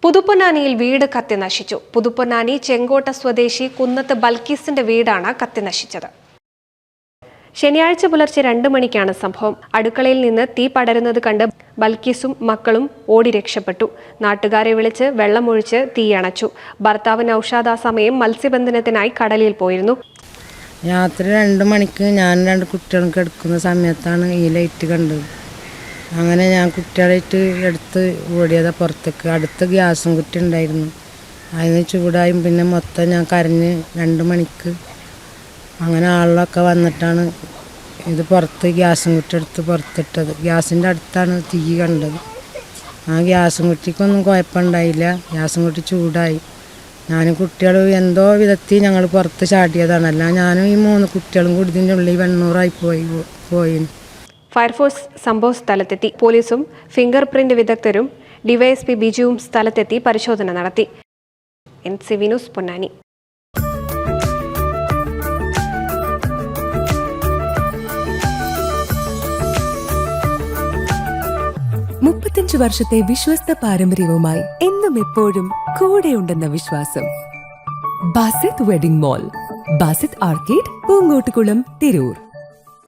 പുതുപ്പൊന്നാനിയിൽ വീട് കത്തി നശിച്ചു. പുതുപ്പൊന്നാനി ചെങ്കോട്ട സ്വദേശി കുന്നത്ത് ബൽക്കീസിന്റെ വീടാണ് കത്തി നശിച്ചത്. ശനിയാഴ്ച പുലർച്ചെ 2 മണിക്കാണ് സംഭവം. അടുക്കളയിൽ നിന്ന് തീ പടരുന്നത് കണ്ട് ബൽക്കീസും മക്കളും ഓടി രക്ഷപ്പെട്ടു. നാട്ടുകാരെ വിളിച്ച് വെള്ളമൊഴിച്ച് തീയണച്ചു. ഭർത്താവ് നൌഷാദ് ആ സമയം മത്സ്യബന്ധനത്തിനായി കടലിൽ പോയിരുന്നു. രാത്രി 2 മണിക്ക് ഞാൻ 2 കുട്ടികളും കിടക്കുന്ന സമയത്താണ് ഈ ലൈറ്റ് കണ്ടത്. അങ്ങനെ ഞാൻ കുട്ടികളായിട്ട് എടുത്ത് ഓടിയതാ പുറത്തേക്ക്. അടുത്ത് ഗ്യാസും കുറ്റി ഉണ്ടായിരുന്നു. അതിന് ചൂടായും പിന്നെ മൊത്തം ഞാൻ കരഞ്ഞ് 2 മണിക്ക് അങ്ങനെ ആളിലൊക്കെ വന്നിട്ടാണ് ഇത് പുറത്ത് ഗ്യാസും കുറ്റി എടുത്ത് പുറത്തിട്ടത്. ഗ്യാസിൻ്റെ അടുത്താണ് തീ കണ്ടത്. ആ ഗ്യാസും കുറ്റിക്കൊന്നും കുഴപ്പമുണ്ടായില്ല. ഗ്യാസും കുറ്റി ചൂടായി. ഞാനും കുട്ടികളും എന്തോ വിധത്തിൽ ഞങ്ങൾ പുറത്ത് ചാടിയതാണ്. അല്ല ഞാനും ഈ 3 കുട്ടികളും കൂടി ഇതിൻ്റെ ഉള്ളിൽ വെണ്ണൂറായി പോയി. ഫയർഫോഴ്സ് സംഭവ സ്ഥലത്തെത്തി. പോലീസും ഫിംഗർ പ്രിന്റ് വിദഗ്ധരും ഡിവൈഎസ്പി ബിജുവും സ്ഥലത്തെത്തി പരിശോധന നടത്തി. NCV news Ponnani. വർഷത്തെ വിശ്വസ്ത പാരമ്പര്യവുമായി എന്നും എപ്പോഴും കൂടെയുണ്ടെന്ന വിശ്വാസം. Basith wedding mall, Basith arcade, Poongottukulam, Tirur.